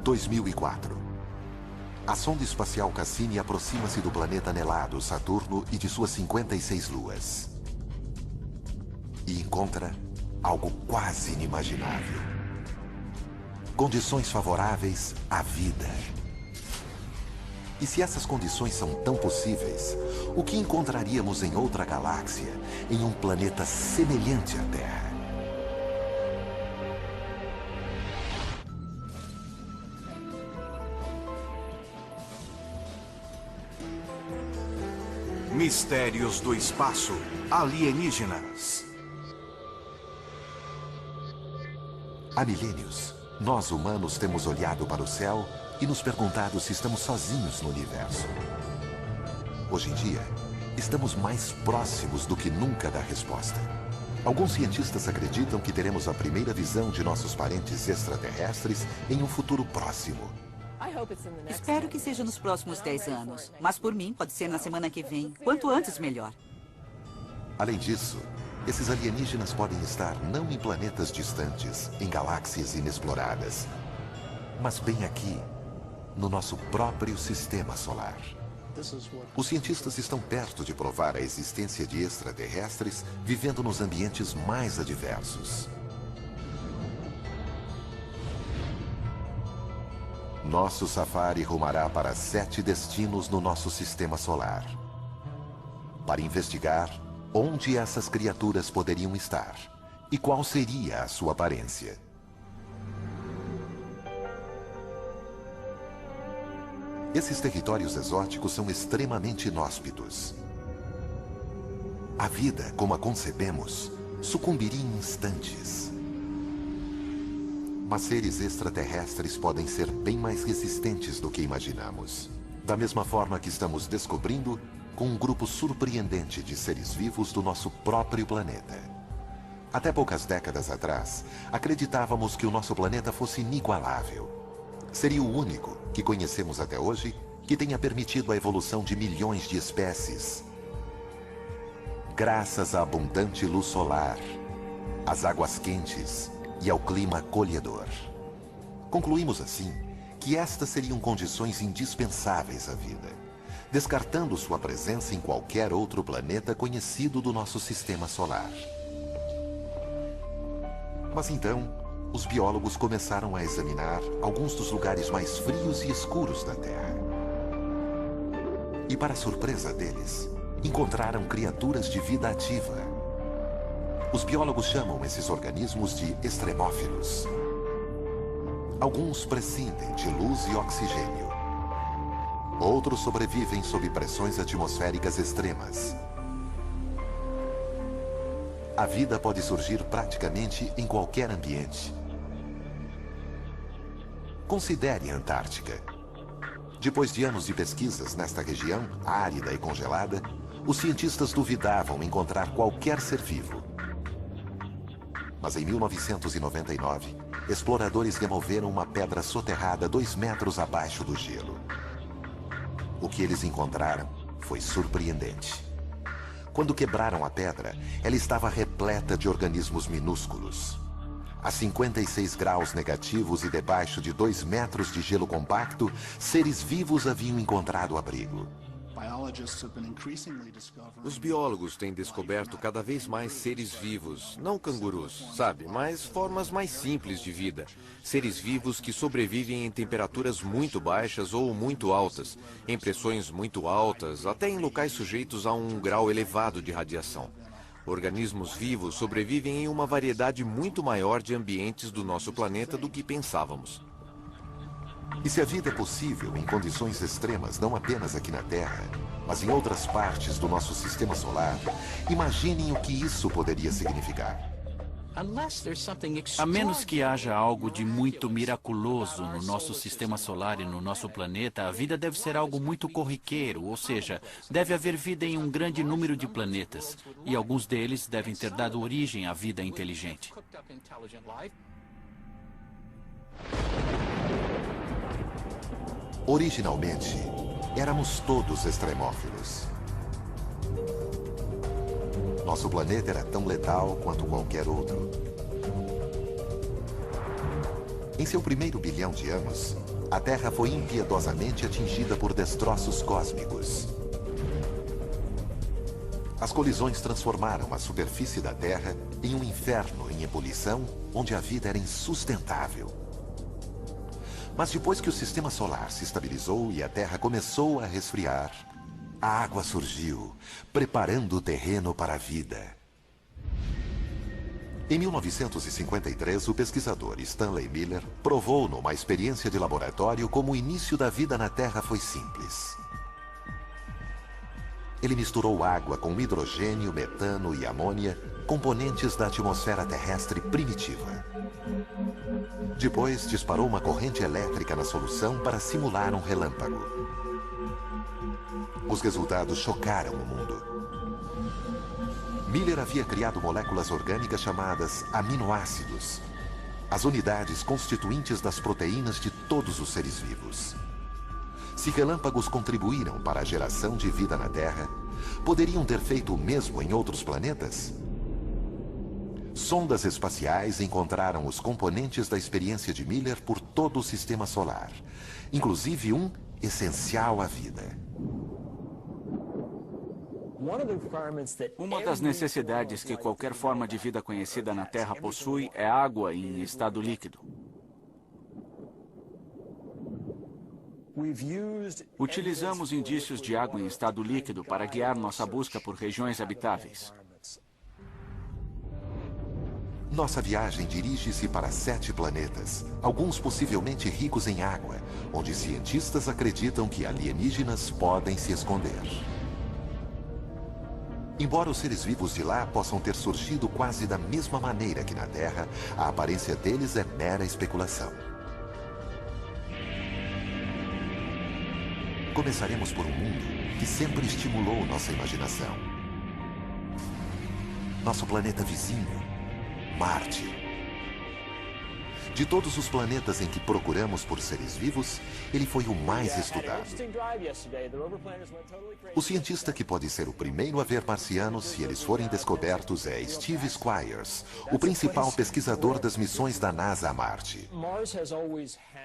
2004. A sonda espacial Cassini aproxima-se do planeta anelado Saturno e de suas 56 luas. E encontra algo quase inimaginável. Condições favoráveis à vida. E se essas condições são tão possíveis, o que encontraríamos em outra galáxia, em um planeta semelhante à Terra? Mistérios do espaço. Alienígenas. Há milênios, nós humanos temos olhado para o céu e nos perguntado se estamos sozinhos no universo. Hoje em dia, estamos mais próximos do que nunca da resposta. Alguns cientistas acreditam que teremos a primeira visão de nossos parentes extraterrestres em um futuro próximo. Espero que seja nos próximos 10 anos. Mas por mim, pode ser na semana que vem. Quanto antes, melhor. Além disso, esses alienígenas podem estar não em planetas distantes, em galáxias inexploradas, mas bem aqui, no nosso próprio sistema solar. Os cientistas estão perto de provar a existência de extraterrestres vivendo nos ambientes mais adversos. Nosso safari rumará para 7 destinos no nosso sistema solar, para investigar onde essas criaturas poderiam estar e qual seria a sua aparência. Esses territórios exóticos são extremamente inóspitos. A vida, como a concebemos, sucumbiria em instantes. Mas seres extraterrestres podem ser bem mais resistentes do que imaginamos. Da mesma forma que estamos descobrindo com um grupo surpreendente de seres vivos do nosso próprio planeta. Até poucas décadas atrás, acreditávamos que o nosso planeta fosse inigualável. Seria o único que conhecemos até hoje que tenha permitido a evolução de milhões de espécies. Graças à abundante luz solar, às águas quentes e ao clima acolhedor. Concluímos assim que estas seriam condições indispensáveis à vida, descartando sua presença em qualquer outro planeta conhecido do nosso sistema solar. Mas então, os biólogos começaram a examinar alguns dos lugares mais frios e escuros da Terra. E para surpresa deles, encontraram criaturas de vida ativa. Os biólogos chamam esses organismos de extremófilos. Alguns prescindem de luz e oxigênio. Outros sobrevivem sob pressões atmosféricas extremas. A vida pode surgir praticamente em qualquer ambiente. Considere a Antártica. Depois de anos de pesquisas nesta região, árida e congelada, os cientistas duvidavam encontrar qualquer ser vivo. Mas em 1999, exploradores removeram uma pedra soterrada 2 metros abaixo do gelo. O que eles encontraram foi surpreendente. Quando quebraram a pedra, ela estava repleta de organismos minúsculos. A 56 graus negativos e debaixo de 2 metros de gelo compacto, seres vivos haviam encontrado abrigo. Os biólogos têm descoberto cada vez mais seres vivos, não cangurus, sabe, mas formas mais simples de vida. Seres vivos que sobrevivem em temperaturas muito baixas ou muito altas, em pressões muito altas, até em locais sujeitos a um grau elevado de radiação. Organismos vivos sobrevivem em uma variedade muito maior de ambientes do nosso planeta do que pensávamos. E se a vida é possível em condições extremas, não apenas aqui na Terra, mas em outras partes do nosso sistema solar, imaginem o que isso poderia significar. A menos que haja algo de muito miraculoso no nosso sistema solar e no nosso planeta, a vida deve ser algo muito corriqueiro, ou seja, deve haver vida em um grande número de planetas, e alguns deles devem ter dado origem à vida inteligente. Originalmente, éramos todos extremófilos. Nosso planeta era tão letal quanto qualquer outro. Em seu primeiro bilhão de anos, a Terra foi impiedosamente atingida por destroços cósmicos. As colisões transformaram a superfície da Terra em um inferno em ebulição, onde a vida era insustentável. Mas depois que o sistema solar se estabilizou e a Terra começou a resfriar, a água surgiu, preparando o terreno para a vida. Em 1953, o pesquisador Stanley Miller provou numa experiência de laboratório como o início da vida na Terra foi simples. Ele misturou água com hidrogênio, metano e amônia, componentes da atmosfera terrestre primitiva. Depois, disparou uma corrente elétrica na solução para simular um relâmpago. Os resultados chocaram o mundo. Miller havia criado moléculas orgânicas chamadas aminoácidos, as unidades constituintes das proteínas de todos os seres vivos. Se relâmpagos contribuíram para a geração de vida na Terra, poderiam ter feito o mesmo em outros planetas? Sondas espaciais encontraram os componentes da experiência de Miller por todo o sistema solar, inclusive um essencial à vida. Uma das necessidades que qualquer forma de vida conhecida na Terra possui é água em estado líquido. Utilizamos indícios de água em estado líquido para guiar nossa busca por regiões habitáveis. Nossa viagem dirige-se para 7 planetas, alguns possivelmente ricos em água, onde cientistas acreditam que alienígenas podem se esconder. Embora os seres vivos de lá possam ter surgido quase da mesma maneira que na Terra, a aparência deles é mera especulação. Começaremos por um mundo que sempre estimulou nossa imaginação. Nosso planeta vizinho, Marte. De todos os planetas em que procuramos por seres vivos, ele foi o mais estudado. O cientista que pode ser o primeiro a ver marcianos se eles forem descobertos é Steve Squyres, o principal pesquisador das missões da NASA a Marte.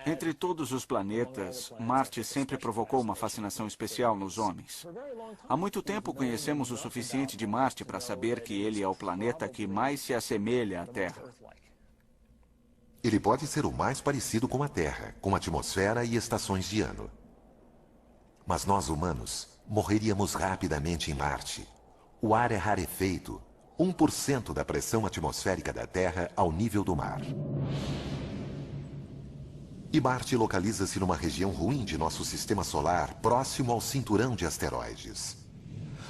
Entre todos os planetas, Marte sempre provocou uma fascinação especial nos homens. Há muito tempo conhecemos o suficiente de Marte para saber que ele é o planeta que mais se assemelha à Terra. Ele pode ser o mais parecido com a Terra, com atmosfera e estações de ano. Mas nós, humanos, morreríamos rapidamente em Marte. O ar é rarefeito, 1% da pressão atmosférica da Terra ao nível do mar. E Marte localiza-se numa região ruim de nosso sistema solar, próximo ao cinturão de asteroides.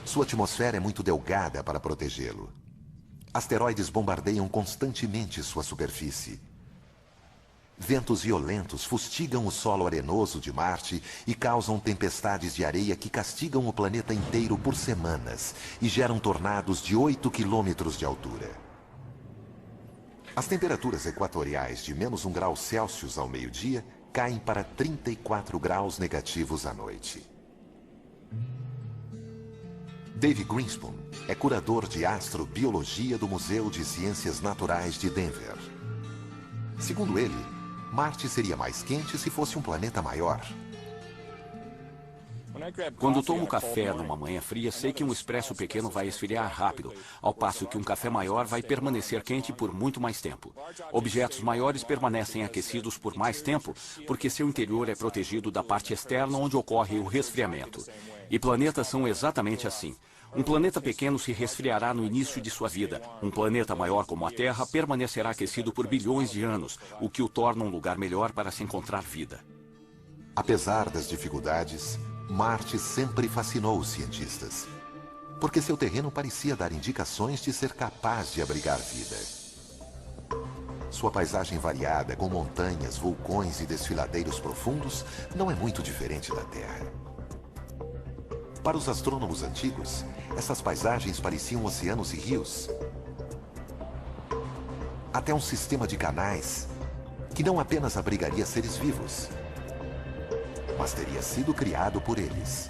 Sua atmosfera é muito delgada para protegê-lo. Asteroides bombardeiam constantemente sua superfície. Ventos violentos fustigam o solo arenoso de Marte e causam tempestades de areia que castigam o planeta inteiro por semanas e geram tornados de 8 quilômetros de altura. As temperaturas equatoriais de menos 1 grau Celsius ao meio-dia caem para 34 graus negativos à noite. Dave Greenspan é curador de astrobiologia do Museu de Ciências Naturais de Denver. Segundo ele, Marte seria mais quente se fosse um planeta maior. Quando tomo café numa manhã fria, sei que um expresso pequeno vai esfriar rápido, ao passo que um café maior vai permanecer quente por muito mais tempo. Objetos maiores permanecem aquecidos por mais tempo, porque seu interior é protegido da parte externa onde ocorre o resfriamento. E planetas são exatamente assim. Um planeta pequeno se resfriará no início de sua vida. Um planeta maior como a Terra permanecerá aquecido por bilhões de anos, o que o torna um lugar melhor para se encontrar vida. Apesar das dificuldades, Marte sempre fascinou os cientistas, porque seu terreno parecia dar indicações de ser capaz de abrigar vida. Sua paisagem variada, com montanhas, vulcões e desfiladeiros profundos, não é muito diferente da Terra. Para os astrônomos antigos, essas paisagens pareciam oceanos e rios. Até um sistema de canais, que não apenas abrigaria seres vivos, mas teria sido criado por eles.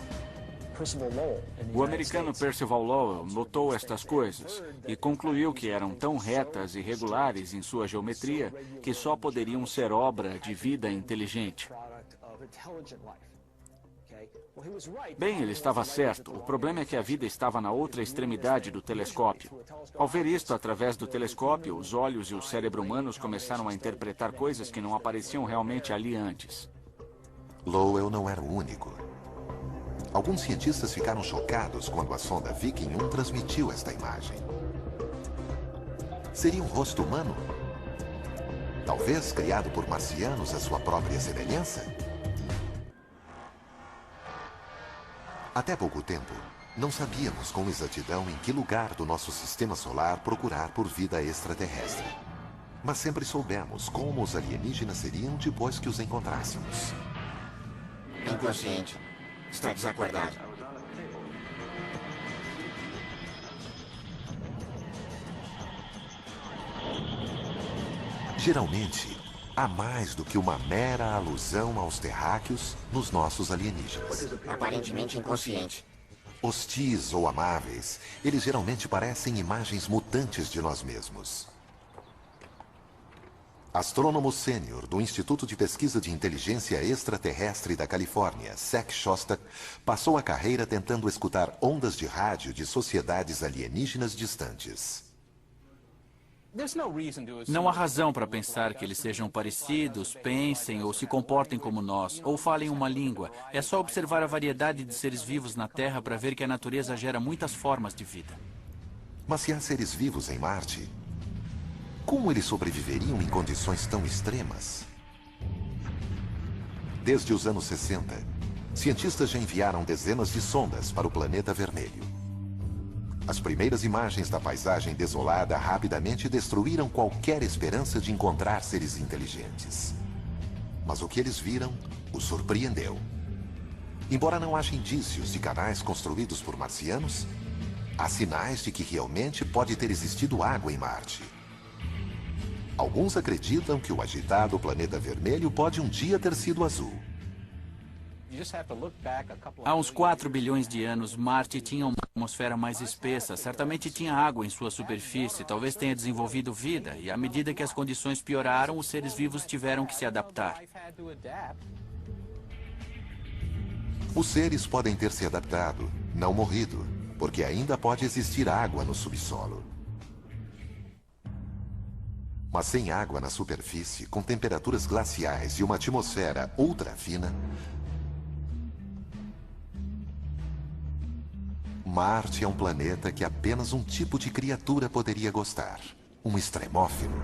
O americano Percival Lowell notou estas coisas e concluiu que eram tão retas e regulares em sua geometria que só poderiam ser obra de vida inteligente. Bem, ele estava certo. O problema é que a vida estava na outra extremidade do telescópio. Ao ver isto através do telescópio, os olhos e o cérebro humanos começaram a interpretar coisas que não apareciam realmente ali antes. Lowell não era o único. Alguns cientistas ficaram chocados quando a sonda Viking 1 transmitiu esta imagem. Seria um rosto humano? Talvez criado por marcianos à sua própria semelhança? Até pouco tempo, não sabíamos com exatidão em que lugar do nosso sistema solar procurar por vida extraterrestre. Mas sempre soubemos como os alienígenas seriam depois que os encontrássemos. Inconsciente. Está desacordado. Geralmente, há mais do que uma mera alusão aos terráqueos nos nossos alienígenas. Aparentemente inconsciente. Hostis ou amáveis, eles geralmente parecem imagens mutantes de nós mesmos. Astrônomo sênior do Instituto de Pesquisa de Inteligência Extraterrestre da Califórnia, Zach Shostak, passou a carreira tentando escutar ondas de rádio de sociedades alienígenas distantes. Não há razão para pensar que eles sejam parecidos, pensem ou se comportem como nós, ou falem uma língua. É só observar a variedade de seres vivos na Terra para ver que a natureza gera muitas formas de vida. Mas se há seres vivos em Marte, como eles sobreviveriam em condições tão extremas? Desde os anos 60, cientistas já enviaram dezenas de sondas para o planeta vermelho. As primeiras imagens da paisagem desolada rapidamente destruíram qualquer esperança de encontrar seres inteligentes. Mas o que eles viram os surpreendeu. Embora não haja indícios de canais construídos por marcianos, há sinais de que realmente pode ter existido água em Marte. Alguns acreditam que o agitado planeta vermelho pode um dia ter sido azul. Há uns 4 bilhões de anos, Marte tinha uma atmosfera mais espessa. Certamente tinha água em sua superfície. Talvez tenha desenvolvido vida. E à medida que as condições pioraram, os seres vivos tiveram que se adaptar. Os seres podem ter se adaptado, não morrido, porque ainda pode existir água no subsolo. Mas sem água na superfície, com temperaturas glaciais e uma atmosfera ultra fina, Marte é um planeta que apenas um tipo de criatura poderia gostar: um extremófilo.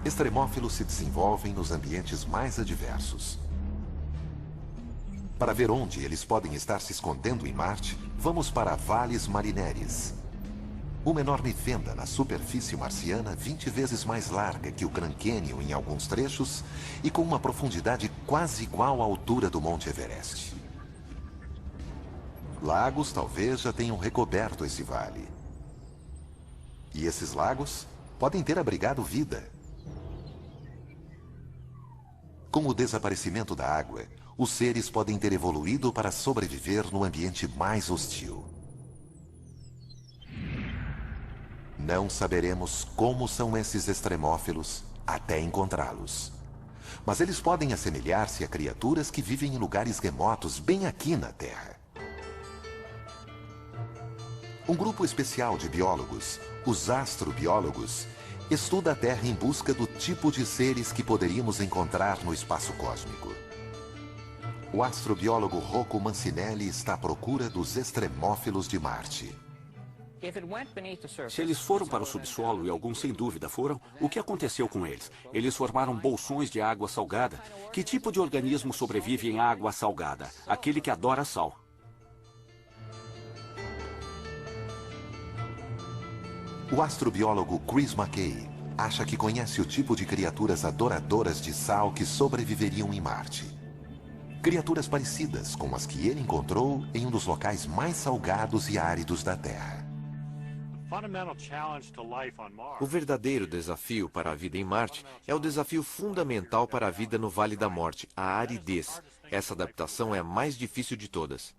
Extremófilos se desenvolvem nos ambientes mais adversos. Para ver onde eles podem estar se escondendo em Marte, vamos para Valles Marineris. Uma enorme fenda na superfície marciana 20 vezes mais larga que o Grand Canyon em alguns trechos e com uma profundidade quase igual à altura do Monte Everest. Lagos talvez já tenham recoberto esse vale. E esses lagos podem ter abrigado vida. Com o desaparecimento da água, os seres podem ter evoluído para sobreviver no ambiente mais hostil. Não saberemos como são esses extremófilos até encontrá-los. Mas eles podem assemelhar-se a criaturas que vivem em lugares remotos bem aqui na Terra. Um grupo especial de biólogos, os astrobiólogos, estuda a Terra em busca do tipo de seres que poderíamos encontrar no espaço cósmico. O astrobiólogo Rocco Mancinelli está à procura dos extremófilos de Marte. Se eles foram para o subsolo, e alguns sem dúvida foram, o que aconteceu com eles? Eles formaram bolsões de água salgada. Que tipo de organismo sobrevive em água salgada? Aquele que adora sal. O astrobiólogo Chris McKay acha que conhece o tipo de criaturas adoradoras de sal que sobreviveriam em Marte. Criaturas parecidas com as que ele encontrou em um dos locais mais salgados e áridos da Terra. O verdadeiro desafio para a vida em Marte é o desafio fundamental para a vida no Vale da Morte, a aridez. Essa adaptação é a mais difícil de todas.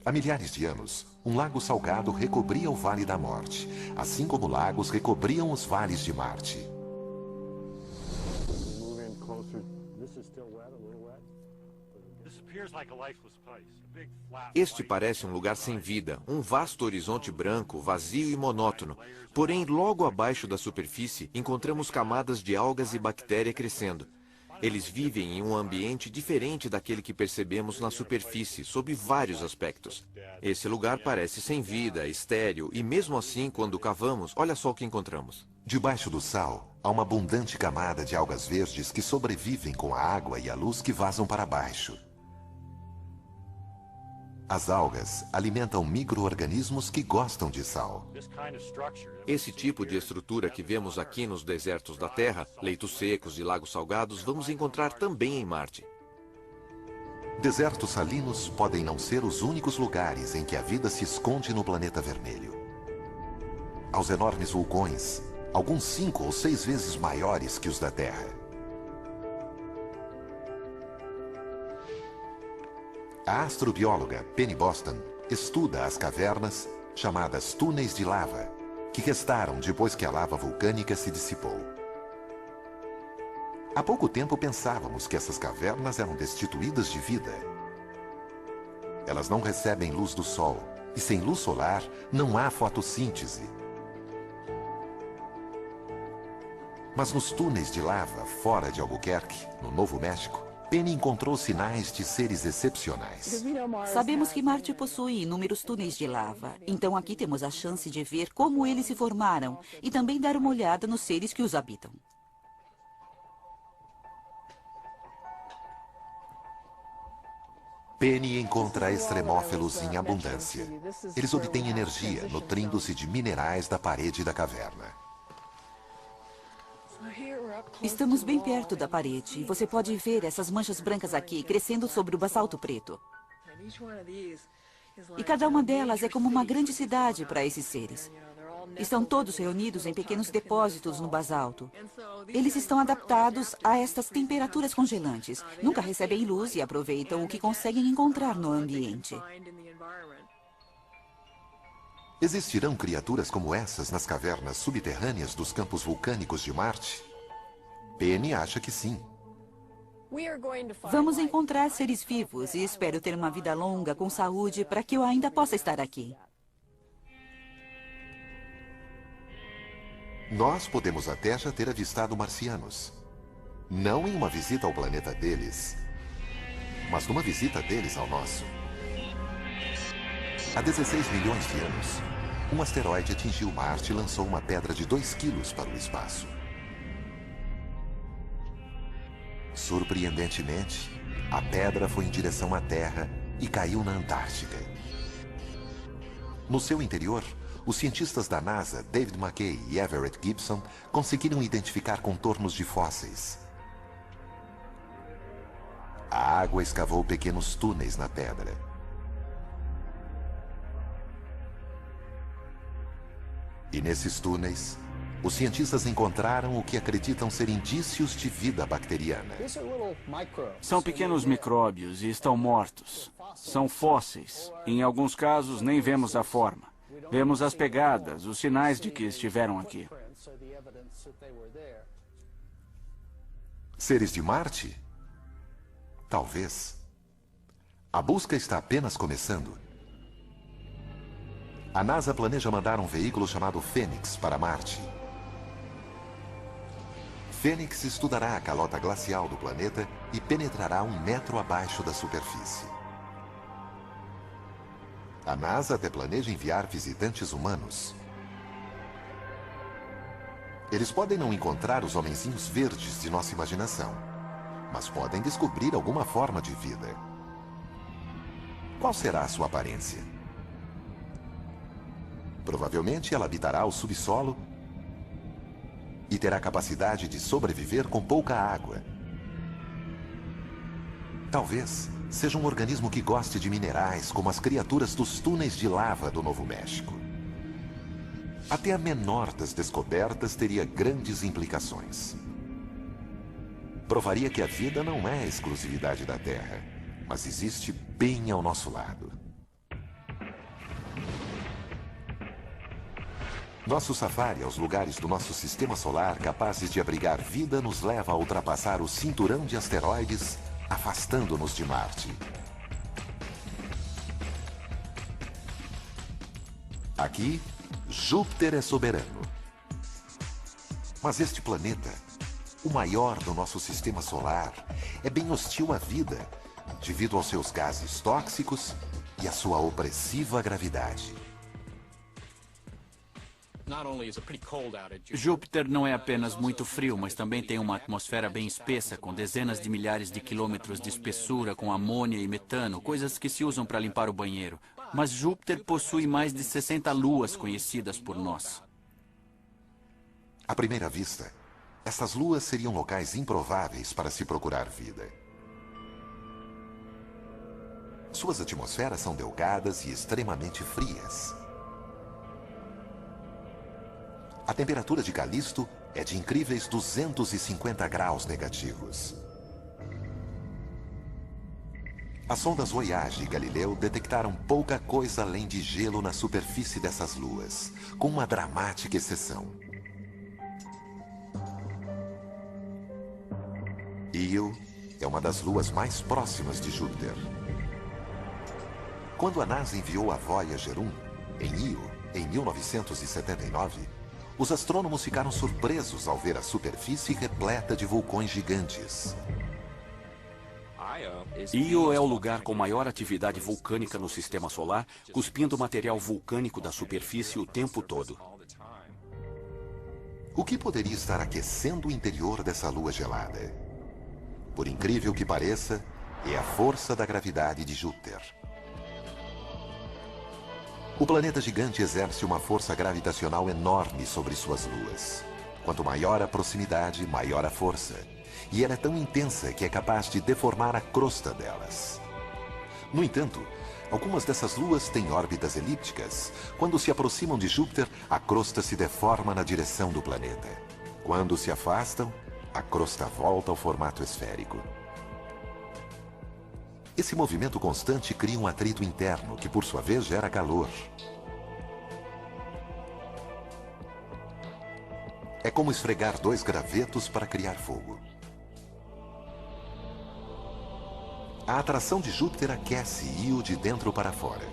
Há milhares de anos, um lago salgado recobria o Vale da Morte, assim como lagos recobriam os vales de Marte. Este parece um lugar sem vida, um vasto horizonte branco, vazio e monótono. Porém, logo abaixo da superfície, encontramos camadas de algas e bactéria crescendo. Eles vivem em um ambiente diferente daquele que percebemos na superfície, sob vários aspectos. Esse lugar parece sem vida, estéril, e mesmo assim, quando cavamos, olha só o que encontramos. Debaixo do sal, há uma abundante camada de algas verdes que sobrevivem com a água e a luz que vazam para baixo. As algas alimentam micro-organismos que gostam de sal. Esse tipo de estrutura que vemos aqui nos desertos da Terra, leitos secos e lagos salgados, vamos encontrar também em Marte. Desertos salinos podem não ser os únicos lugares em que a vida se esconde no planeta vermelho. Aos enormes vulcões, alguns 5 ou 6 vezes maiores que os da Terra. A astrobióloga Penny Boston estuda as cavernas, chamadas túneis de lava, que restaram depois que a lava vulcânica se dissipou. Há pouco tempo pensávamos que essas cavernas eram destituídas de vida. Elas não recebem luz do sol, e sem luz solar não há fotossíntese. Mas nos túneis de lava, fora de Albuquerque, no Novo México, Penny encontrou sinais de seres excepcionais. Sabemos que Marte possui inúmeros túneis de lava, então aqui temos a chance de ver como eles se formaram e também dar uma olhada nos seres que os habitam. Penny encontra extremófilos em abundância. Eles obtêm energia nutrindo-se de minerais da parede da caverna. Estamos bem perto da parede e você pode ver essas manchas brancas aqui crescendo sobre o basalto preto. E cada uma delas é como uma grande cidade para esses seres. Estão todos reunidos em pequenos depósitos no basalto. Eles estão adaptados a estas temperaturas congelantes. Nunca recebem luz e aproveitam o que conseguem encontrar no ambiente. Existirão criaturas como essas nas cavernas subterrâneas dos campos vulcânicos de Marte? Penny acha que sim. Vamos encontrar seres vivos e espero ter uma vida longa com saúde para que eu ainda possa estar aqui. Nós podemos até já ter avistado marcianos. Não em uma visita ao planeta deles, mas numa visita deles ao nosso. Há 16 milhões de anos, um asteroide atingiu Marte e lançou uma pedra de 2 quilos para o espaço. Surpreendentemente, a pedra foi em direção à Terra e caiu na Antártica. No seu interior, os cientistas da NASA, David McKay e Everett Gibson, conseguiram identificar contornos de fósseis. A água escavou pequenos túneis na pedra. E nesses túneis, os cientistas encontraram o que acreditam ser indícios de vida bacteriana. São pequenos micróbios e estão mortos. São fósseis. Em alguns casos, nem vemos a forma. Vemos as pegadas, os sinais de que estiveram aqui. Seres de Marte? Talvez. A busca está apenas começando. A NASA planeja mandar um veículo chamado Fênix para Marte. Fênix estudará a calota glacial do planeta e penetrará 1 metro abaixo da superfície. A NASA até planeja enviar visitantes humanos. Eles podem não encontrar os homenzinhos verdes de nossa imaginação, mas podem descobrir alguma forma de vida. Qual será a sua aparência? Provavelmente ela habitará o subsolo e terá capacidade de sobreviver com pouca água. Talvez seja um organismo que goste de minerais, como as criaturas dos túneis de lava do Novo México. Até a menor das descobertas teria grandes implicações. Provaria que a vida não é exclusividade da Terra, mas existe bem ao nosso lado. Nosso safari aos lugares do nosso sistema solar capazes de abrigar vida nos leva a ultrapassar o cinturão de asteroides afastando-nos de Marte. Aqui, Júpiter é soberano. Mas este planeta, o maior do nosso sistema solar, é bem hostil à vida, devido aos seus gases tóxicos e à sua opressiva gravidade. Júpiter não é apenas muito frio, mas também tem uma atmosfera bem espessa, com dezenas de milhares de quilômetros de espessura, com amônia e metano, coisas que se usam para limpar o banheiro. Mas Júpiter possui mais de 60 luas conhecidas por nós. À primeira vista, estas luas seriam locais improváveis para se procurar vida. Suas atmosferas são delgadas e extremamente frias. A temperatura de Calisto é de incríveis 250 graus negativos. As sondas Voyage e Galileu detectaram pouca coisa além de gelo na superfície dessas luas, com uma dramática exceção. Io é uma das luas mais próximas de Júpiter. Quando a NASA enviou a Voyager 1 em Io, em 1979, os astrônomos ficaram surpresos ao ver a superfície repleta de vulcões gigantes. Io é o lugar com maior atividade vulcânica no sistema solar, cuspindo material vulcânico da superfície o tempo todo. O que poderia estar aquecendo o interior dessa lua gelada? Por incrível que pareça, é a força da gravidade de Júpiter. O planeta gigante exerce uma força gravitacional enorme sobre suas luas. Quanto maior a proximidade, maior a força. E ela é tão intensa que é capaz de deformar a crosta delas. No entanto, algumas dessas luas têm órbitas elípticas. Quando se aproximam de Júpiter, a crosta se deforma na direção do planeta. Quando se afastam, a crosta volta ao formato esférico. Esse movimento constante cria um atrito interno, que por sua vez gera calor. É como esfregar dois gravetos para criar fogo. A atração de Júpiter aquece Io de dentro para fora.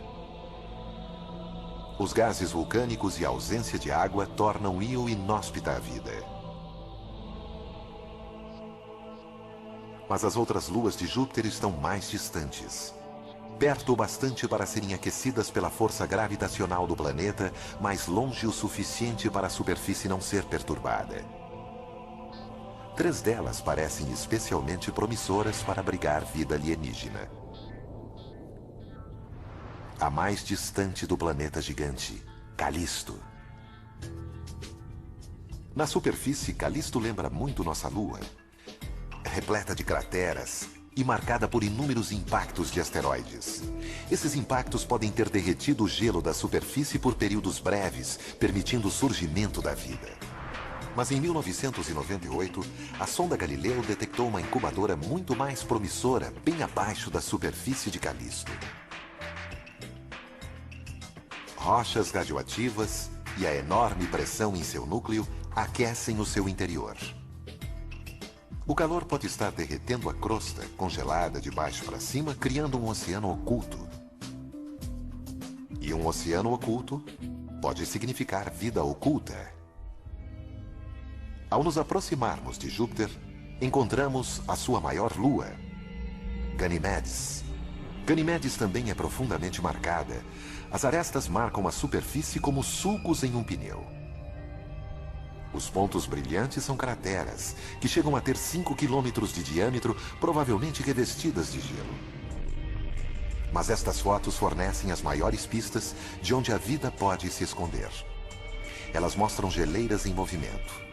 Os gases vulcânicos e a ausência de água tornam Io inóspita à vida. Mas as outras luas de Júpiter estão mais distantes. Perto o bastante para serem aquecidas pela força gravitacional do planeta, mas longe o suficiente para a superfície não ser perturbada. 3 delas parecem especialmente promissoras para abrigar vida alienígena. A mais distante do planeta gigante, Calisto. Na superfície, Calisto lembra muito nossa Lua. Repleta de crateras e marcada por inúmeros impactos de asteroides. Esses impactos podem ter derretido o gelo da superfície por períodos breves, permitindo o surgimento da vida. Mas em 1998, a sonda Galileu detectou uma incubadora muito mais promissora bem abaixo da superfície de Calisto. Rochas radioativas e a enorme pressão em seu núcleo aquecem o seu interior. O calor pode estar derretendo a crosta, congelada de baixo para cima, criando um oceano oculto. E um oceano oculto pode significar vida oculta. Ao nos aproximarmos de Júpiter, encontramos a sua maior lua, Ganimedes. Ganimedes também é profundamente marcada. As arestas marcam a superfície como sulcos em um pneu. Os pontos brilhantes são crateras, que chegam a ter 5 quilômetros de diâmetro, provavelmente revestidas de gelo. Mas estas fotos fornecem as maiores pistas de onde a vida pode se esconder. Elas mostram geleiras em movimento.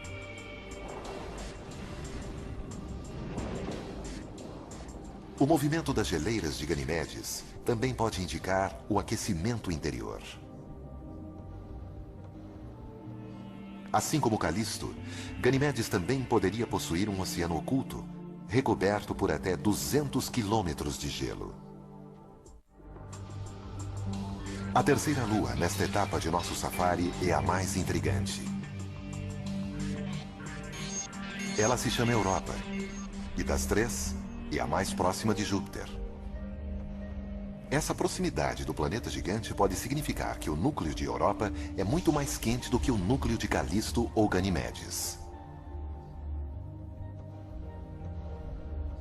O movimento das geleiras de Ganimedes também pode indicar o aquecimento interior. Assim como Calisto, Ganimedes também poderia possuir um oceano oculto, recoberto por até 200 quilômetros de gelo. A terceira lua nesta etapa de nosso safari é a mais intrigante. Ela se chama Europa, e das 3, e a mais próxima de Júpiter. Essa proximidade do planeta gigante pode significar que o núcleo de Europa é muito mais quente do que o núcleo de Calisto ou Ganimedes.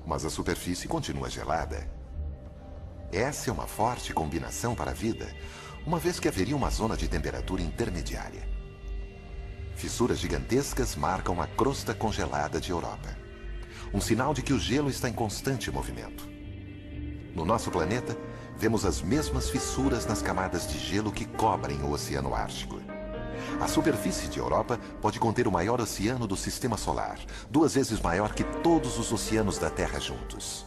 Mas a superfície continua gelada. Essa é uma forte combinação para a vida, uma vez que haveria uma zona de temperatura intermediária. Fissuras gigantescas marcam a crosta congelada de Europa. Um sinal de que o gelo está em constante movimento. No nosso planeta, vemos as mesmas fissuras nas camadas de gelo que cobrem o Oceano Ártico. A superfície de Europa pode conter o maior oceano do Sistema Solar, 2 vezes maior que todos os oceanos da Terra juntos.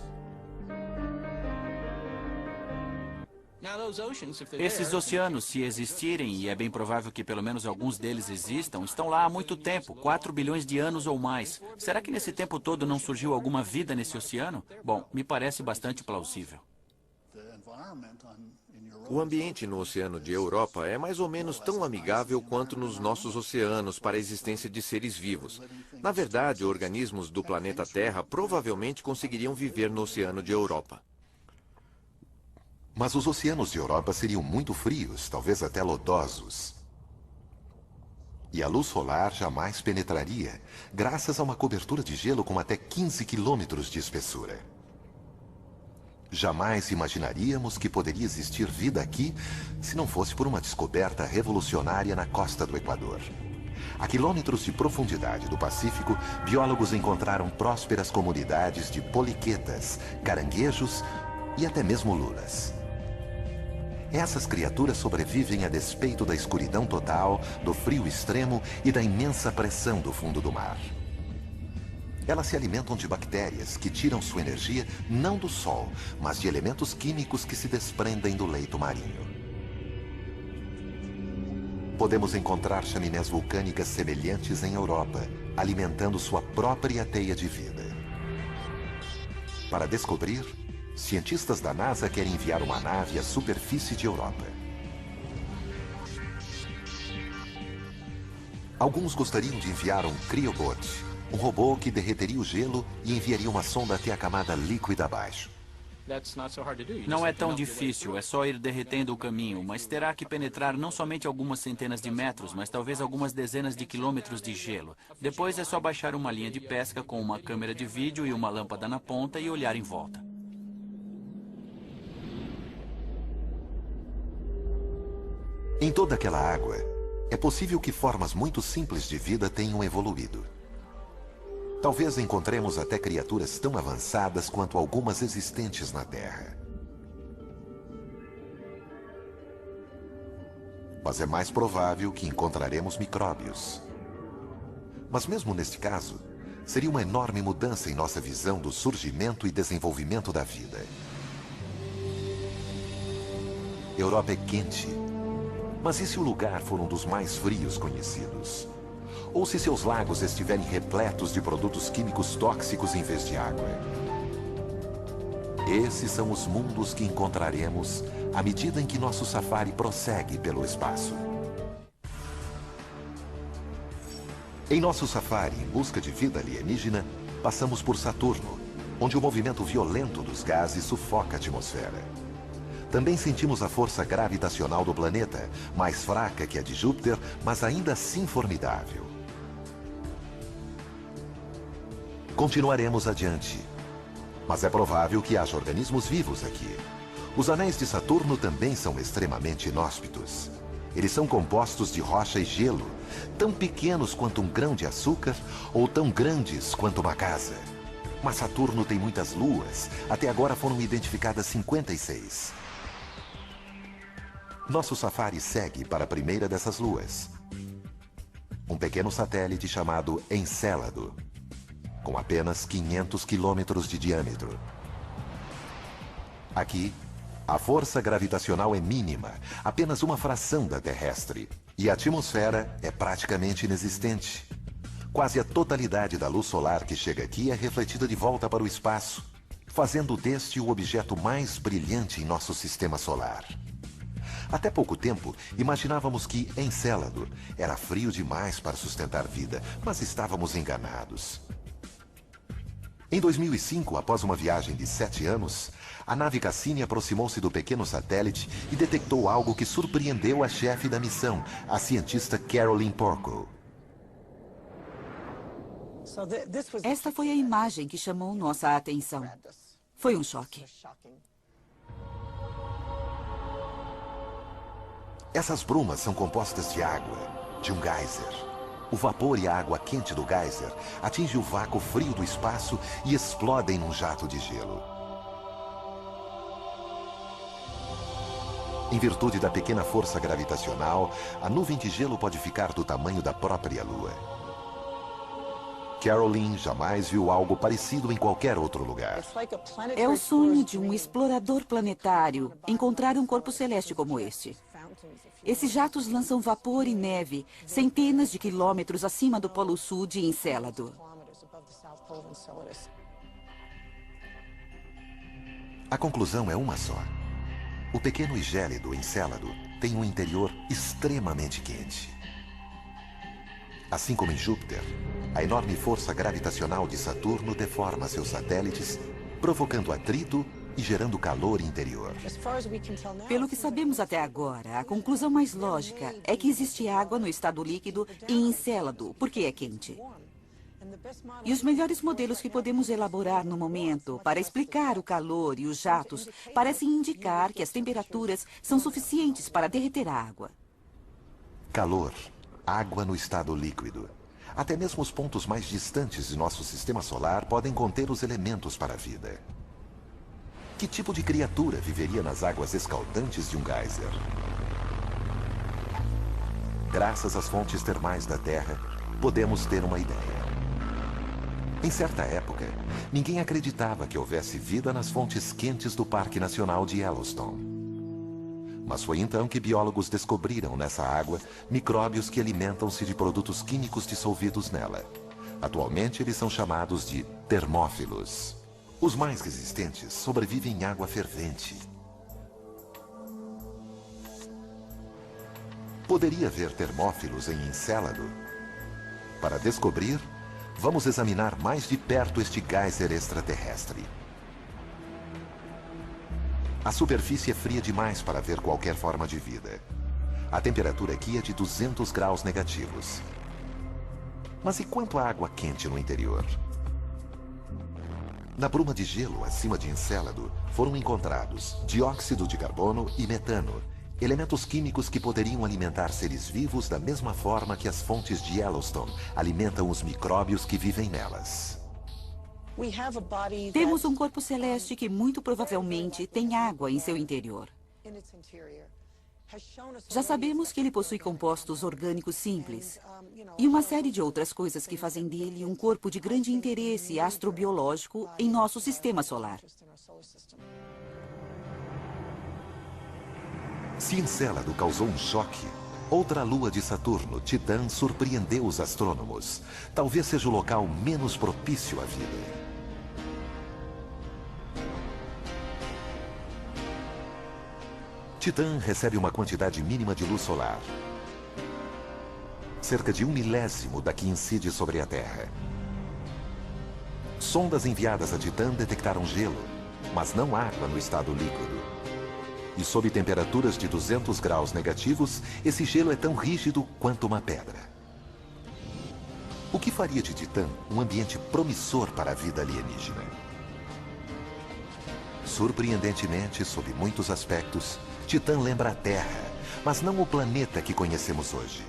Esses oceanos, se existirem, e é bem provável que pelo menos alguns deles existam, estão lá há muito tempo, 4 bilhões de anos ou mais. Será que nesse tempo todo não surgiu alguma vida nesse oceano? Bom, me parece bastante plausível. O ambiente no oceano de Europa é mais ou menos tão amigável quanto nos nossos oceanos para a existência de seres vivos. Na verdade, organismos do planeta Terra provavelmente conseguiriam viver no oceano de Europa. Mas os oceanos de Europa seriam muito frios, talvez até lodosos. E a luz solar jamais penetraria, graças a uma cobertura de gelo com até 15 quilômetros de espessura. Jamais imaginaríamos que poderia existir vida aqui se não fosse por uma descoberta revolucionária na costa do Equador. A quilômetros de profundidade do Pacífico, biólogos encontraram prósperas comunidades de poliquetas, caranguejos e até mesmo lulas. Essas criaturas sobrevivem a despeito da escuridão total, do frio extremo e da imensa pressão do fundo do mar. Elas se alimentam de bactérias que tiram sua energia não do sol, mas de elementos químicos que se desprendem do leito marinho. Podemos encontrar chaminés vulcânicas semelhantes em Europa, alimentando sua própria teia de vida. Para descobrir, cientistas da NASA querem enviar uma nave à superfície de Europa. Alguns gostariam de enviar um Cryobot, um robô que derreteria o gelo e enviaria uma sonda até a camada líquida abaixo. Não é tão difícil, é só ir derretendo o caminho, mas terá que penetrar não somente algumas centenas de metros, mas talvez algumas dezenas de quilômetros de gelo. Depois é só baixar uma linha de pesca com uma câmera de vídeo e uma lâmpada na ponta e olhar em volta. Em toda aquela água, é possível que formas muito simples de vida tenham evoluído. Talvez encontremos até criaturas tão avançadas quanto algumas existentes na Terra. Mas é mais provável que encontraremos micróbios. Mas mesmo neste caso, seria uma enorme mudança em nossa visão do surgimento e desenvolvimento da vida. Europa é quente. Mas e se o lugar for um dos mais frios conhecidos? Ou se seus lagos estiverem repletos de produtos químicos tóxicos em vez de água? Esses são os mundos que encontraremos à medida em que nosso safari prossegue pelo espaço. Em nosso safari em busca de vida alienígena, passamos por Saturno, onde o movimento violento dos gases sufoca a atmosfera. Também sentimos a força gravitacional do planeta, mais fraca que a de Júpiter, mas ainda assim formidável. Continuaremos adiante. Mas é provável que haja organismos vivos aqui. Os anéis de Saturno também são extremamente inóspitos. Eles são compostos de rocha e gelo, tão pequenos quanto um grão de açúcar ou tão grandes quanto uma casa. Mas Saturno tem muitas luas. Até agora foram identificadas 56. Nosso safari segue para a primeira dessas luas. Um pequeno satélite chamado Encélado, com apenas 500 quilômetros de diâmetro. Aqui, a força gravitacional é mínima, apenas uma fração da terrestre, e a atmosfera é praticamente inexistente. Quase a totalidade da luz solar que chega aqui é refletida de volta para o espaço, fazendo deste o objeto mais brilhante em nosso sistema solar. Até pouco tempo, imaginávamos que Encélado era frio demais para sustentar vida, mas estávamos enganados. Em 2005, após uma viagem de 7 anos, a nave Cassini aproximou-se do pequeno satélite e detectou algo que surpreendeu a chefe da missão, a cientista Caroline Porco. Esta foi a imagem que chamou nossa atenção. Foi um choque. Essas brumas são compostas de água, de um geyser. O vapor e a água quente do geyser atingem o vácuo frio do espaço e explodem num jato de gelo. Em virtude da pequena força gravitacional, a nuvem de gelo pode ficar do tamanho da própria Lua. Caroline jamais viu algo parecido em qualquer outro lugar. É o sonho de um explorador planetário encontrar um corpo celeste como este. Esses jatos lançam vapor e neve centenas de quilômetros acima do Polo Sul de Encélado. A conclusão é uma só. O pequeno e gélido Encélado tem um interior extremamente quente. Assim como em Júpiter, a enorme força gravitacional de Saturno deforma seus satélites, provocando atrito e gerando calor interior. Pelo que sabemos até agora, a conclusão mais lógica é que existe água no estado líquido e em Encélado, porque é quente. E os melhores modelos que podemos elaborar no momento para explicar o calor e os jatos parecem indicar que as temperaturas são suficientes para derreter a água. Calor, água no estado líquido. Até mesmo os pontos mais distantes de nosso sistema solar podem conter os elementos para a vida. Que tipo de criatura viveria nas águas escaldantes de um geyser? Graças às fontes termais da Terra, podemos ter uma ideia. Em certa época, ninguém acreditava que houvesse vida nas fontes quentes do Parque Nacional de Yellowstone. Mas foi então que biólogos descobriram nessa água micróbios que alimentam-se de produtos químicos dissolvidos nela. Atualmente, eles são chamados de termófilos. Os mais resistentes sobrevivem em água fervente. Poderia haver termófilos em Encélado? Para descobrir, vamos examinar mais de perto este geyser extraterrestre. A superfície é fria demais para ver qualquer forma de vida. A temperatura aqui é de 200 graus negativos. Mas e quanto à água quente no interior? Na bruma de gelo acima de Encélado foram encontrados dióxido de carbono e metano, elementos químicos que poderiam alimentar seres vivos da mesma forma que as fontes de Yellowstone alimentam os micróbios que vivem nelas. Temos um corpo celeste que muito provavelmente tem água em seu interior. Já sabemos que ele possui compostos orgânicos simples e uma série de outras coisas que fazem dele um corpo de grande interesse astrobiológico em nosso sistema solar. Se Encélado causou um choque, outra lua de Saturno, Titã, surpreendeu os astrônomos. Talvez seja o local menos propício à vida. Titã recebe uma quantidade mínima de luz solar, cerca de 1/1000 da que incide sobre a Terra. Sondas enviadas a Titã detectaram gelo, mas não água no estado líquido. E sob temperaturas de 200 graus negativos, esse gelo é tão rígido quanto uma pedra. O que faria de Titã um ambiente promissor para a vida alienígena? Surpreendentemente, sob muitos aspectos, Titã lembra a Terra, mas não o planeta que conhecemos hoje.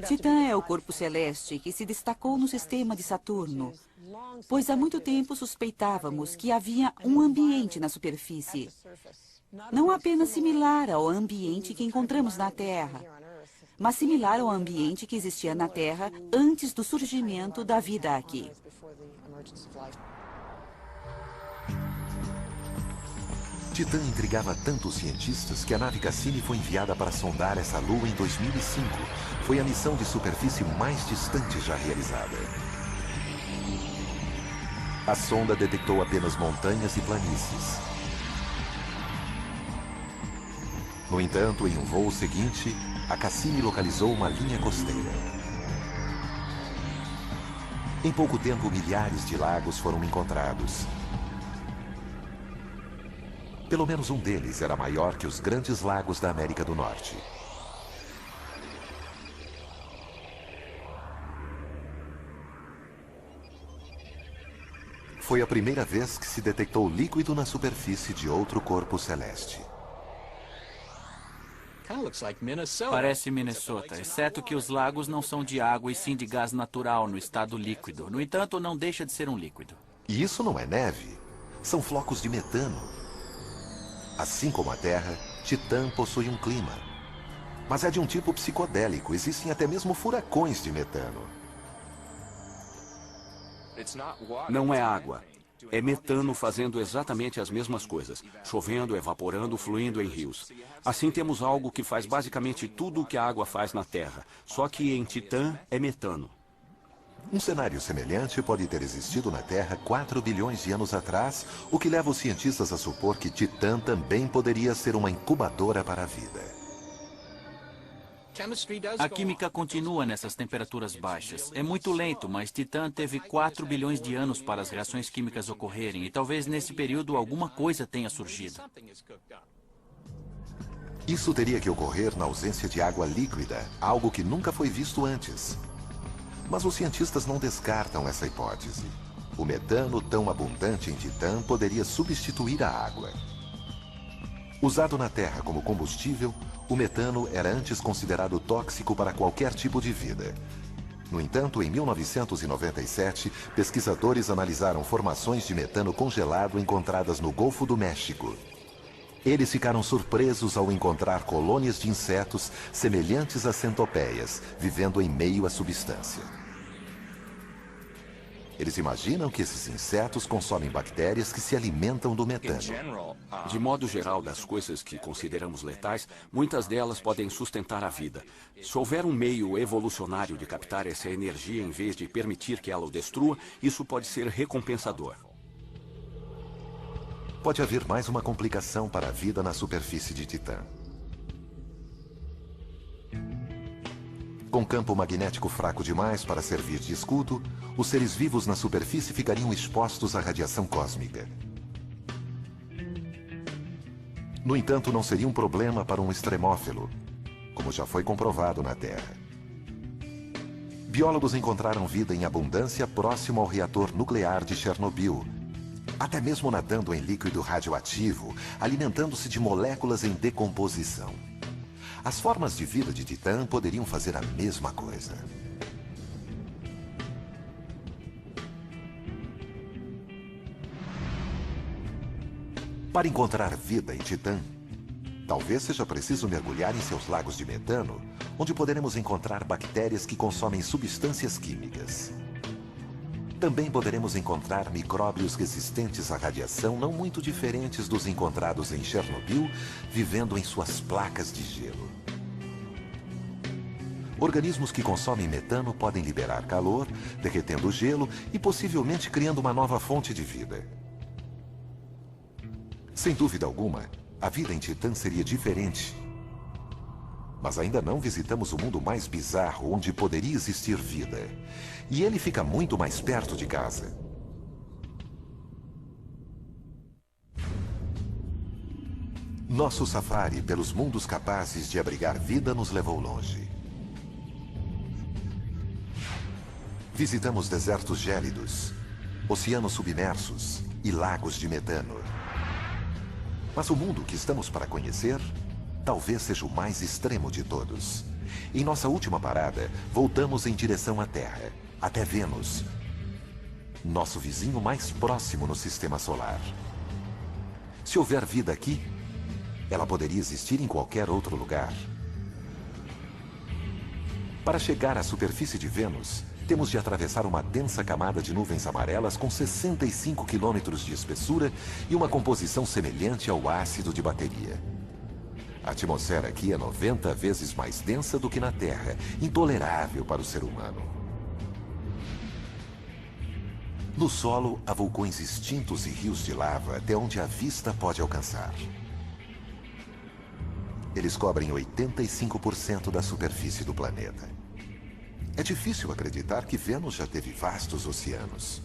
Titã é o corpo celeste que se destacou no sistema de Saturno, pois há muito tempo suspeitávamos que havia um ambiente na superfície, não apenas similar ao ambiente que encontramos na Terra, mas similar ao ambiente que existia na Terra antes do surgimento da vida aqui. Titã intrigava tanto os cientistas que a nave Cassini foi enviada para sondar essa lua em 2005. Foi a missão de superfície mais distante já realizada. A sonda detectou apenas montanhas e planícies. No entanto, em um voo seguinte, a Cassini localizou uma linha costeira. Em pouco tempo, milhares de lagos foram encontrados. Pelo menos um deles era maior que os grandes lagos da América do Norte. Foi a primeira vez que se detectou líquido na superfície de outro corpo celeste. Parece Minnesota, exceto que os lagos não são de água e sim de gás natural no estado líquido. No entanto, não deixa de ser um líquido. E isso não é neve. São flocos de metano. Assim como a Terra, Titã possui um clima. Mas é de um tipo psicodélico. Existem até mesmo furacões de metano. Não é água. É metano fazendo exatamente as mesmas coisas. Chovendo, evaporando, fluindo em rios. Assim temos algo que faz basicamente tudo o que a água faz na Terra. Só que em Titã é metano. Um cenário semelhante pode ter existido na Terra 4 bilhões de anos atrás, o que leva os cientistas a supor que Titã também poderia ser uma incubadora para a vida. A química continua nessas temperaturas baixas. É muito lento, mas Titã teve 4 bilhões de anos para as reações químicas ocorrerem, e talvez nesse período alguma coisa tenha surgido. Isso teria que ocorrer na ausência de água líquida, algo que nunca foi visto antes. Mas os cientistas não descartam essa hipótese. O metano tão abundante em Titã poderia substituir a água. Usado na Terra como combustível, o metano era antes considerado tóxico para qualquer tipo de vida. No entanto, em 1997, pesquisadores analisaram formações de metano congelado encontradas no Golfo do México. Eles ficaram surpresos ao encontrar colônias de insetos semelhantes a centopeias, vivendo em meio à substância. Eles imaginam que esses insetos consomem bactérias que se alimentam do metano. De modo geral, das coisas que consideramos letais, muitas delas podem sustentar a vida. Se houver um meio evolucionário de captar essa energia em vez de permitir que ela o destrua, isso pode ser recompensador. Pode haver mais uma complicação para a vida na superfície de Titã. Com campo magnético fraco demais para servir de escudo, os seres vivos na superfície ficariam expostos à radiação cósmica. No entanto, não seria um problema para um extremófilo, como já foi comprovado na Terra. Biólogos encontraram vida em abundância próximo ao reator nuclear de Chernobyl, até mesmo nadando em líquido radioativo, alimentando-se de moléculas em decomposição. As formas de vida de Titã poderiam fazer a mesma coisa. Para encontrar vida em Titã, talvez seja preciso mergulhar em seus lagos de metano, onde poderemos encontrar bactérias que consomem substâncias químicas. Também poderemos encontrar micróbios resistentes à radiação não muito diferentes dos encontrados em Chernobyl, vivendo em suas placas de gelo. Organismos que consomem metano podem liberar calor, derretendo o gelo e possivelmente criando uma nova fonte de vida. Sem dúvida alguma, a vida em Titã seria diferente. Mas ainda não visitamos o mundo mais bizarro onde poderia existir vida. E ele fica muito mais perto de casa. Nosso safari pelos mundos capazes de abrigar vida nos levou longe. Visitamos desertos gélidos, oceanos submersos e lagos de metano. Mas o mundo que estamos para conhecer talvez seja o mais extremo de todos. Em nossa última parada, voltamos em direção à Terra, até Vênus, nosso vizinho mais próximo no Sistema Solar. Se houver vida aqui, ela poderia existir em qualquer outro lugar. Para chegar à superfície de Vênus, temos de atravessar uma densa camada de nuvens amarelas com 65 quilômetros de espessura e uma composição semelhante ao ácido de bateria. A atmosfera aqui é 90 vezes mais densa do que na Terra, intolerável para o ser humano. No solo, há vulcões extintos e rios de lava até onde a vista pode alcançar. Eles cobrem 85% da superfície do planeta. É difícil acreditar que Vênus já teve vastos oceanos.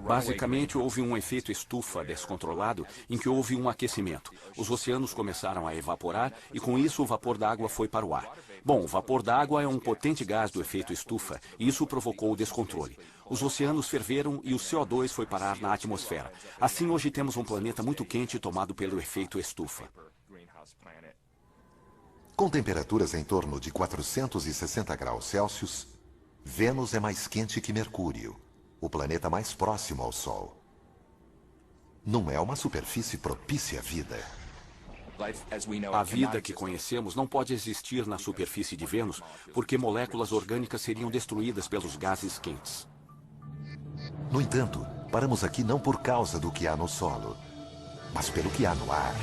Basicamente, houve um efeito estufa descontrolado em que houve um aquecimento. Os oceanos começaram a evaporar e, com isso, o vapor d'água foi para o ar. Bom, o vapor d'água é um potente gás do efeito estufa e isso provocou o descontrole. Os oceanos ferveram e o CO2 foi parar na atmosfera. Assim, hoje temos um planeta muito quente tomado pelo efeito estufa. Com temperaturas em torno de 460 graus Celsius, Vênus é mais quente que Mercúrio, o planeta mais próximo ao Sol. Não é uma superfície propícia à vida. A vida que conhecemos não pode existir na superfície de Vênus, porque moléculas orgânicas seriam destruídas pelos gases quentes. No entanto, paramos aqui não por causa do que há no solo, mas pelo que há no ar.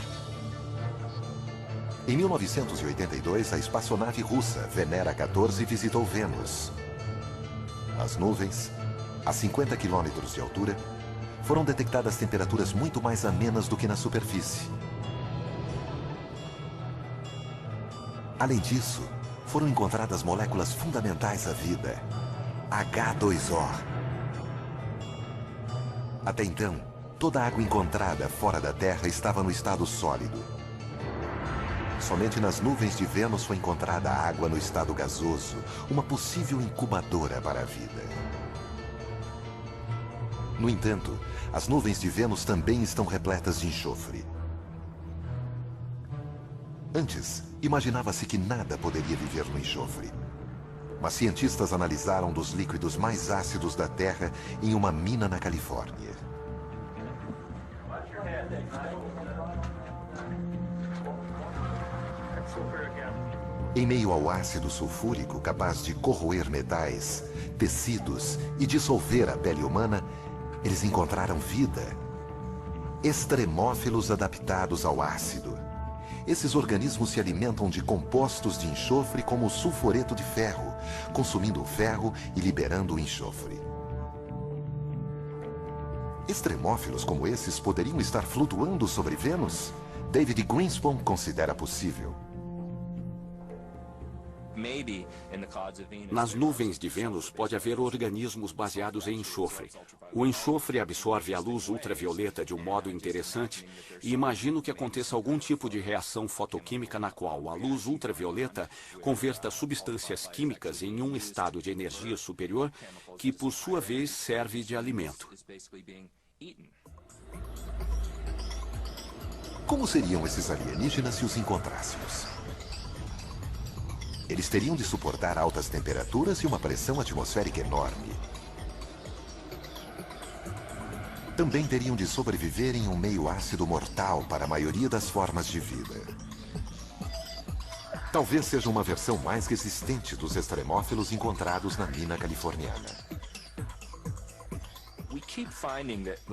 Em 1982, a espaçonave russa Venera 14 visitou Vênus. Nas nuvens, a 50 quilômetros de altura, foram detectadas temperaturas muito mais amenas do que na superfície. Além disso, foram encontradas moléculas fundamentais à vida, H2O. Até então, toda a água encontrada fora da Terra estava no estado sólido. Somente nas nuvens de Vênus foi encontrada a água no estado gasoso, uma possível incubadora para a vida. No entanto, as nuvens de Vênus também estão repletas de enxofre. Antes, imaginava-se que nada poderia viver no enxofre. Mas cientistas analisaram um dos líquidos mais ácidos da Terra em uma mina na Califórnia. Em meio ao ácido sulfúrico capaz de corroer metais, tecidos e dissolver a pele humana, eles encontraram vida. Extremófilos adaptados ao ácido. Esses organismos se alimentam de compostos de enxofre como o sulfureto de ferro, consumindo o ferro e liberando o enxofre. Extremófilos como esses poderiam estar flutuando sobre Vênus? David Greenspan considera possível. Nas nuvens de Vênus pode haver organismos baseados em enxofre. O enxofre absorve a luz ultravioleta de um modo interessante e imagino que aconteça algum tipo de reação fotoquímica na qual a luz ultravioleta converta substâncias químicas em um estado de energia superior que, por sua vez, serve de alimento. Como seriam esses alienígenas se os encontrássemos? Eles teriam de suportar altas temperaturas e uma pressão atmosférica enorme. Também teriam de sobreviver em um meio ácido mortal para a maioria das formas de vida. Talvez seja uma versão mais resistente dos extremófilos encontrados na mina californiana.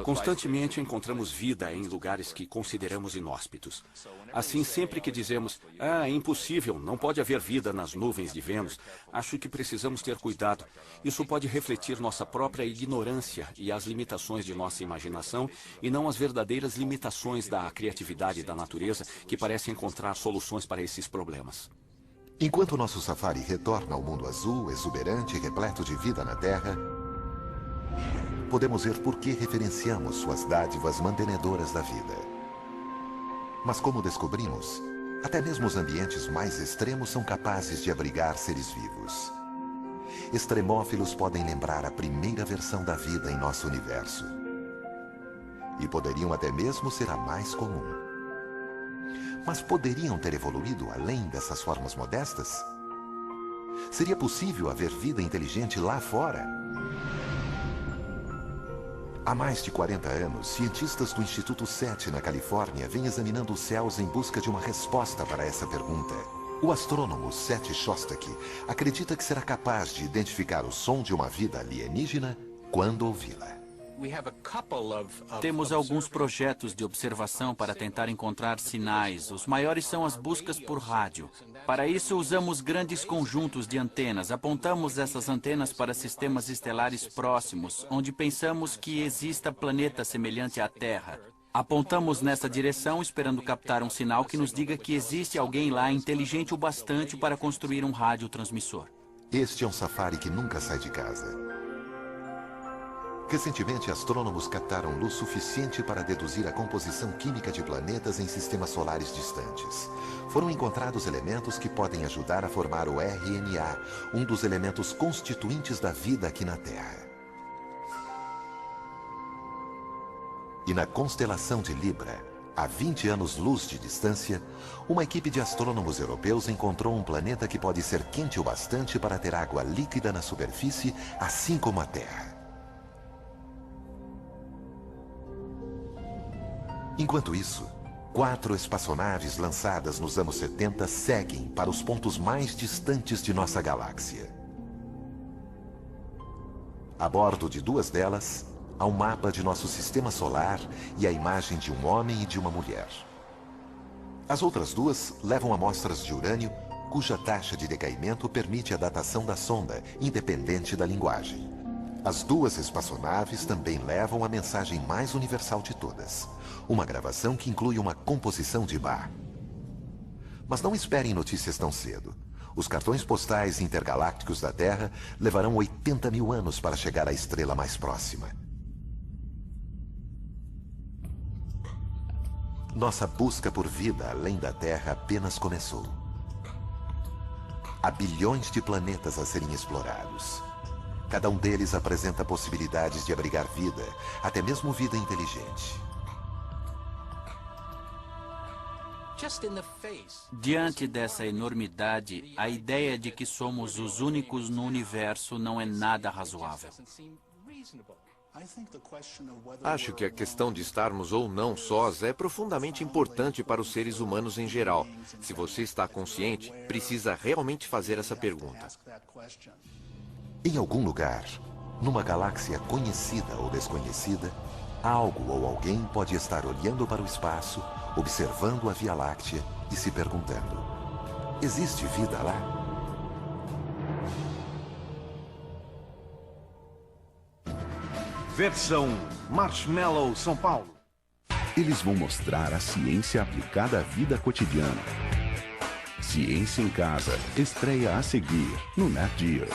Constantemente encontramos vida em lugares que consideramos inóspitos. Assim, sempre que dizemos, é impossível, não pode haver vida nas nuvens de Vênus, acho que precisamos ter cuidado. Isso pode refletir nossa própria ignorância e as limitações de nossa imaginação e não as verdadeiras limitações da criatividade da natureza que parece encontrar soluções para esses problemas. Enquanto nosso safari retorna ao mundo azul, exuberante e repleto de vida na Terra, podemos ver por que referenciamos suas dádivas mantenedoras da vida. Mas como descobrimos, até mesmo os ambientes mais extremos são capazes de abrigar seres vivos. Extremófilos podem lembrar a primeira versão da vida em nosso universo. E poderiam até mesmo ser a mais comum. Mas poderiam ter evoluído além dessas formas modestas? Seria possível haver vida inteligente lá fora? Há mais de 40 anos, cientistas do Instituto SETI, na Califórnia, vêm examinando os céus em busca de uma resposta para essa pergunta. O astrônomo Seth Shostak acredita que será capaz de identificar o som de uma vida alienígena quando ouvi-la. Temos alguns projetos de observação para tentar encontrar sinais. Os maiores são as buscas por rádio. Para isso, usamos grandes conjuntos de antenas. Apontamos essas antenas para sistemas estelares próximos, onde pensamos que exista planeta semelhante à Terra. Apontamos nessa direção, esperando captar um sinal que nos diga que existe alguém lá inteligente o bastante para construir um radiotransmissor. Este é um safari que nunca sai de casa. Recentemente, astrônomos captaram luz suficiente para deduzir a composição química de planetas em sistemas solares distantes. Foram encontrados elementos que podem ajudar a formar o RNA, um dos elementos constituintes da vida aqui na Terra. E na constelação de Libra, a 20 anos-luz de distância, uma equipe de astrônomos europeus encontrou um planeta que pode ser quente o bastante para ter água líquida na superfície, assim como a Terra. Enquanto isso, 4 espaçonaves lançadas nos anos 70 seguem para os pontos mais distantes de nossa galáxia. A bordo de 2 delas, há um mapa de nosso sistema solar e a imagem de um homem e de uma mulher. As outras 2 levam amostras de urânio, cuja taxa de decaimento permite a datação da sonda, independente da linguagem. As 2 espaçonaves também levam a mensagem mais universal de todas, uma gravação que inclui uma composição de Bach. Mas não esperem notícias tão cedo. Os cartões postais intergalácticos da Terra levarão 80 mil anos para chegar à estrela mais próxima. Nossa busca por vida além da Terra apenas começou. Há bilhões de planetas a serem explorados. Cada um deles apresenta possibilidades de abrigar vida, até mesmo vida inteligente. Diante dessa enormidade, a ideia de que somos os únicos no universo não é nada razoável. Acho que a questão de estarmos ou não sós é profundamente importante para os seres humanos em geral. Se você está consciente, precisa realmente fazer essa pergunta. Em algum lugar, numa galáxia conhecida ou desconhecida, algo ou alguém pode estar olhando para o espaço, observando a Via Láctea e se perguntando: existe vida lá? Versão Marshmallow São Paulo. Eles vão mostrar a ciência aplicada à vida cotidiana. Ciência em Casa estreia a seguir no Nat Geo.